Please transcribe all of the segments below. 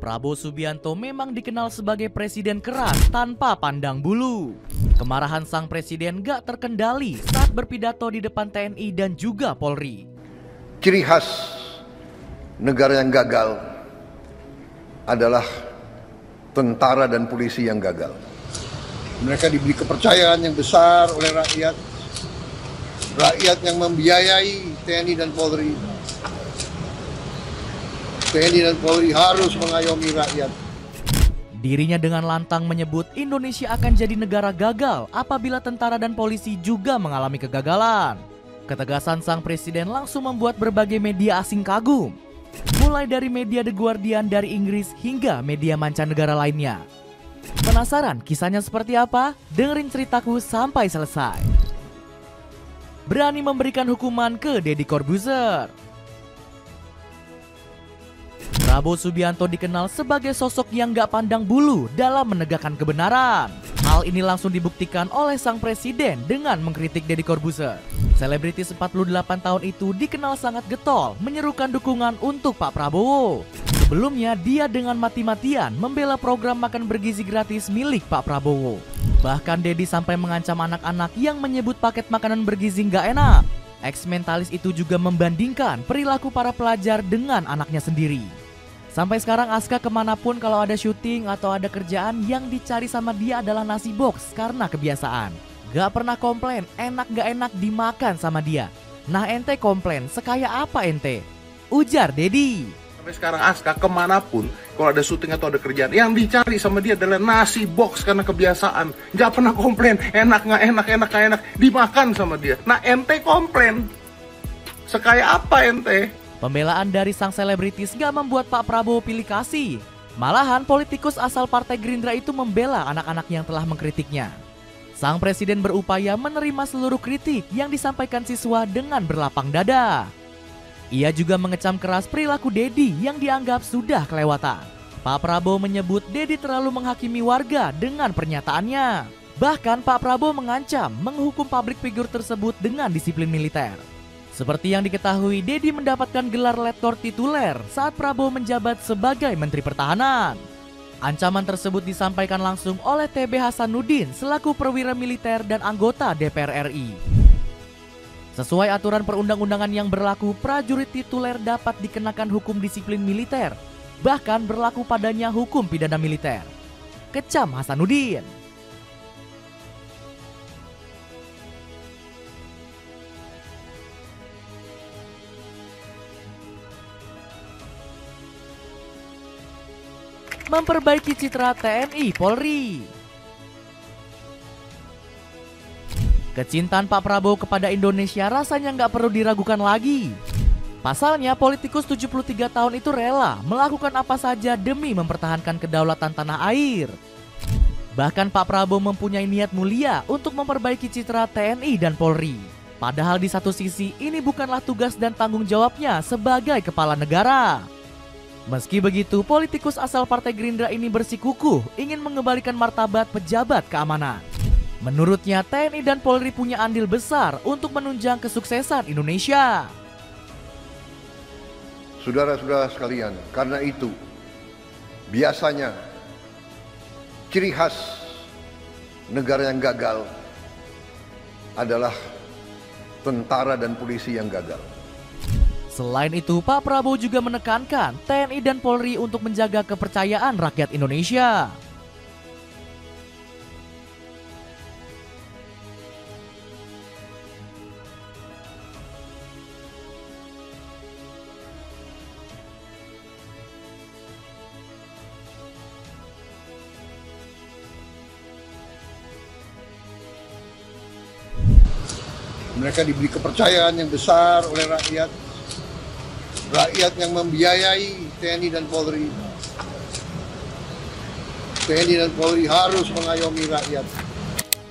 Prabowo Subianto memang dikenal sebagai presiden keras tanpa pandang bulu. Kemarahan sang presiden gak terkendali saat berpidato di depan TNI dan juga Polri. Ciri khas negara yang gagal adalah tentara dan polisi yang gagal. Mereka diberi kepercayaan yang besar oleh rakyat. Rakyat yang membiayai TNI dan Polri. TNI dan Polri harus mengayomi rakyat. Dirinya dengan lantang menyebut Indonesia akan jadi negara gagal apabila tentara dan polisi juga mengalami kegagalan. Ketegasan sang presiden langsung membuat berbagai media asing kagum. Mulai dari media The Guardian dari Inggris hingga media mancanegara lainnya. Penasaran kisahnya seperti apa? Dengerin ceritaku sampai selesai. Berani memberikan hukuman ke Deddy Corbuzier. Prabowo Subianto dikenal sebagai sosok yang gak pandang bulu dalam menegakkan kebenaran. Hal ini langsung dibuktikan oleh sang presiden dengan mengkritik Deddy Corbuzier. Selebritis 48 tahun itu dikenal sangat getol menyerukan dukungan untuk Pak Prabowo. Sebelumnya dia dengan mati-matian membela program makan bergizi gratis milik Pak Prabowo. Bahkan Deddy sampai mengancam anak-anak yang menyebut paket makanan bergizi gak enak. Ex-mentalis itu juga membandingkan perilaku para pelajar dengan anaknya sendiri. Sampai sekarang Aska kemanapun kalau ada syuting atau ada kerjaan yang dicari sama dia adalah nasi box karena kebiasaan. Gak pernah komplain enak gak enak dimakan sama dia. Nah ente komplain sekaya apa ente? Ujar Deddy. Sampai sekarang Aska kemanapun kalau ada syuting atau ada kerjaan yang dicari sama dia adalah nasi box karena kebiasaan. Gak pernah komplain enak gak enak, enak gak enak dimakan sama dia. Nah ente komplain sekaya apa ente? Pembelaan dari sang selebritis gak membuat Pak Prabowo pilih kasih. Malahan politikus asal Partai Gerindra itu membela anak-anak yang telah mengkritiknya. Sang presiden berupaya menerima seluruh kritik yang disampaikan siswa dengan berlapang dada. Ia juga mengecam keras perilaku Deddy yang dianggap sudah kelewatan. Pak Prabowo menyebut Deddy terlalu menghakimi warga dengan pernyataannya. Bahkan Pak Prabowo mengancam menghukum publik figur tersebut dengan disiplin militer. Seperti yang diketahui, Deddy mendapatkan gelar Letkol tituler saat Prabowo menjabat sebagai Menteri Pertahanan. Ancaman tersebut disampaikan langsung oleh TB Hasanuddin selaku perwira militer dan anggota DPR RI. Sesuai aturan perundang-undangan yang berlaku, prajurit tituler dapat dikenakan hukum disiplin militer, bahkan berlaku padanya hukum pidana militer. Kecam Hasanuddin. Memperbaiki citra TNI Polri. Kecintaan Pak Prabowo kepada Indonesia rasanya nggak perlu diragukan lagi. Pasalnya politikus 73 tahun itu rela melakukan apa saja demi mempertahankan kedaulatan tanah air. Bahkan Pak Prabowo mempunyai niat mulia untuk memperbaiki citra TNI dan Polri. Padahal di satu sisi ini bukanlah tugas dan tanggung jawabnya sebagai kepala negara. Meski begitu, politikus asal Partai Gerindra ini bersikukuh ingin mengembalikan martabat pejabat keamanan. Menurutnya, TNI dan Polri punya andil besar untuk menunjang kesuksesan Indonesia. Saudara-saudara sekalian, karena itu biasanya ciri khas negara yang gagal adalah tentara dan polisi yang gagal. Selain itu, Pak Prabowo juga menekankan TNI dan Polri untuk menjaga kepercayaan rakyat Indonesia. Mereka diberi kepercayaan yang besar oleh rakyat. Rakyat yang membiayai TNI dan Polri. TNI dan Polri harus mengayomi rakyat.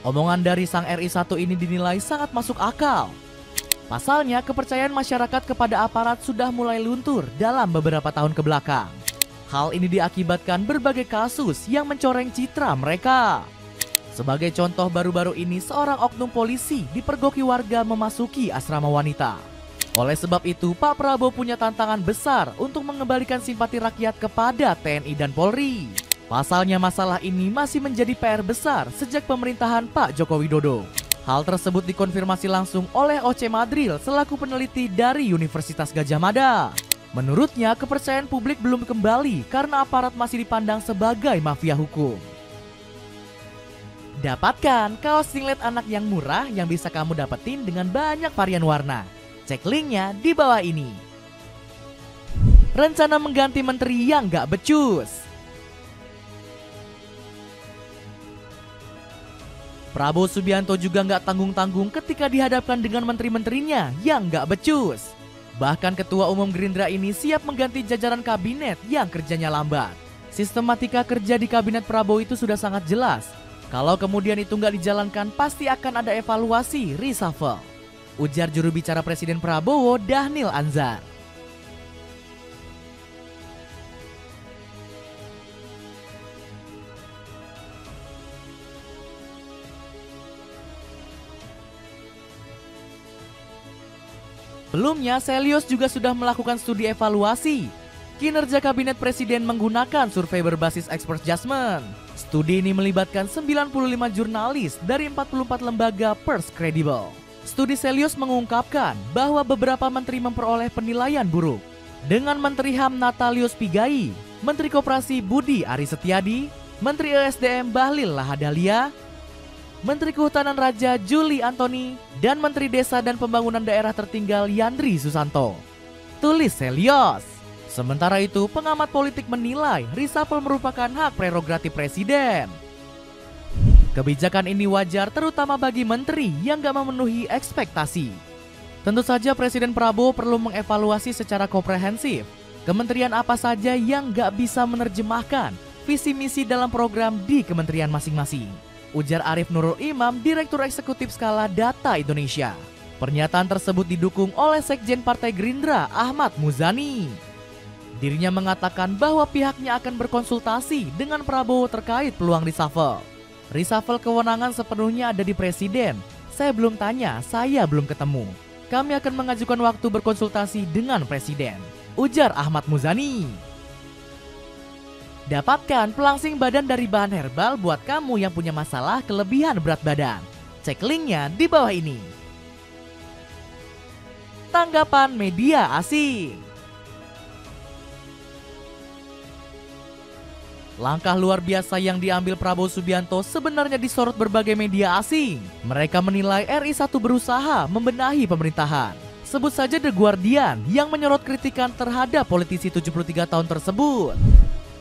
Omongan dari sang RI1 ini dinilai sangat masuk akal. Pasalnya, kepercayaan masyarakat kepada aparat sudah mulai luntur dalam beberapa tahun kebelakang. Hal ini diakibatkan berbagai kasus yang mencoreng citra mereka. Sebagai contoh, baru-baru ini seorang oknum polisi dipergoki warga memasuki asrama wanita. Oleh sebab itu, Pak Prabowo punya tantangan besar untuk mengembalikan simpati rakyat kepada TNI dan Polri. Pasalnya masalah ini masih menjadi PR besar sejak pemerintahan Pak Joko Widodo. Hal tersebut dikonfirmasi langsung oleh Oce Madril selaku peneliti dari Universitas Gadjah Mada. Menurutnya, kepercayaan publik belum kembali karena aparat masih dipandang sebagai mafia hukum. Dapatkan kaos singlet anak yang murah yang bisa kamu dapetin dengan banyak varian warna. Cek linknya di bawah ini. Rencana mengganti menteri yang gak becus. Prabowo Subianto juga gak tanggung-tanggung ketika dihadapkan dengan menteri-menterinya yang gak becus. Bahkan Ketua Umum Gerindra ini siap mengganti jajaran kabinet yang kerjanya lambat. Sistematika kerja di kabinet Prabowo itu sudah sangat jelas. Kalau kemudian itu nggak dijalankan, pasti akan ada evaluasi reshuffle. Ujar juru bicara Presiden Prabowo, Dhanil Anzar. Sebelumnya, Selyos juga sudah melakukan studi evaluasi kinerja kabinet presiden menggunakan survei berbasis expert judgment. Studi ini melibatkan 95 jurnalis dari 44 lembaga pers kredibel. Studi Selyos mengungkapkan bahwa beberapa menteri memperoleh penilaian buruk. Dengan Menteri HAM Natalius Pigai, Menteri Koperasi Budi Aris Setiadi, Menteri ESDM Bahlil Lahadalia, Menteri Kehutanan Raja Juli Antoni, dan Menteri Desa dan Pembangunan Daerah Tertinggal Yandri Susanto. Tulis Selyos. Sementara itu, pengamat politik menilai reshuffle merupakan hak prerogatif presiden. Kebijakan ini wajar terutama bagi menteri yang gak memenuhi ekspektasi. Tentu saja Presiden Prabowo perlu mengevaluasi secara komprehensif kementerian apa saja yang gak bisa menerjemahkan visi misi dalam program di kementerian masing-masing. Ujar Arief Nurul Imam, Direktur Eksekutif Skala Data Indonesia. Pernyataan tersebut didukung oleh Sekjen Partai Gerindra Ahmad Muzani. Dirinya mengatakan bahwa pihaknya akan berkonsultasi dengan Prabowo terkait peluang reshuffle. Reshuffle kewenangan sepenuhnya ada di Presiden. Saya belum tanya, saya belum ketemu. Kami akan mengajukan waktu berkonsultasi dengan Presiden. Ujar Ahmad Muzani. Dapatkan pelangsing badan dari bahan herbal buat kamu yang punya masalah kelebihan berat badan. Cek linknya di bawah ini. Tanggapan media asing. Langkah luar biasa yang diambil Prabowo Subianto sebenarnya disorot berbagai media asing. Mereka menilai RI1 berusaha membenahi pemerintahan. Sebut saja The Guardian yang menyorot kritikan terhadap politisi 73 tahun tersebut.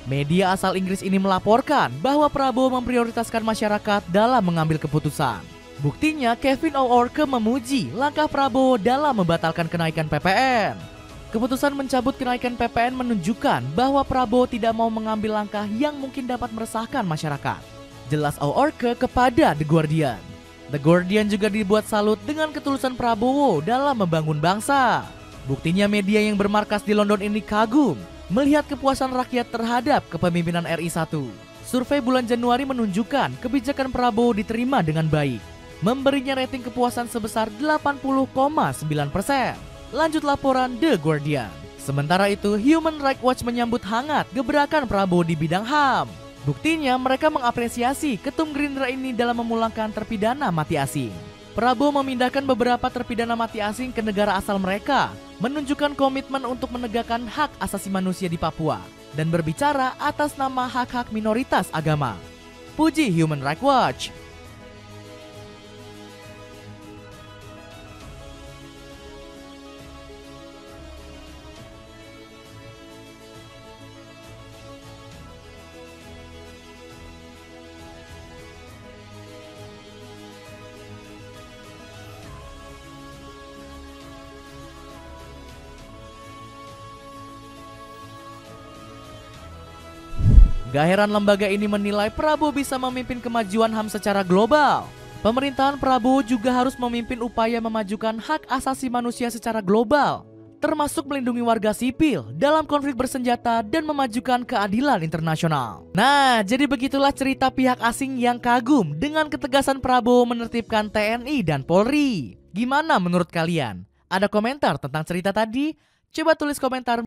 Media asal Inggris ini melaporkan bahwa Prabowo memprioritaskan masyarakat dalam mengambil keputusan. Buktinya Kevin O'Rourke memuji langkah Prabowo dalam membatalkan kenaikan PPN. Keputusan mencabut kenaikan PPN menunjukkan bahwa Prabowo tidak mau mengambil langkah yang mungkin dapat meresahkan masyarakat. Jelas O'Rourke kepada The Guardian. The Guardian juga dibuat salut dengan ketulusan Prabowo dalam membangun bangsa. Buktinya media yang bermarkas di London ini kagum melihat kepuasan rakyat terhadap kepemimpinan RI1. Survei bulan Januari menunjukkan kebijakan Prabowo diterima dengan baik, memberinya rating kepuasan sebesar 80,9%. Lanjut laporan The Guardian. Sementara itu, Human Rights Watch menyambut hangat gebrakan Prabowo di bidang HAM. Buktinya mereka mengapresiasi ketum Gerindra ini dalam memulangkan terpidana mati asing. Prabowo memindahkan beberapa terpidana mati asing ke negara asal mereka, menunjukkan komitmen untuk menegakkan hak asasi manusia di Papua dan berbicara atas nama hak-hak minoritas agama. Puji Human Rights Watch. Gak heran lembaga ini menilai Prabowo bisa memimpin kemajuan HAM secara global. Pemerintahan Prabowo juga harus memimpin upaya memajukan hak asasi manusia secara global, termasuk melindungi warga sipil dalam konflik bersenjata dan memajukan keadilan internasional. Nah, jadi begitulah cerita pihak asing yang kagum dengan ketegasan Prabowo menertibkan TNI dan Polri. Gimana menurut kalian? Ada komentar tentang cerita tadi? Coba tulis komentar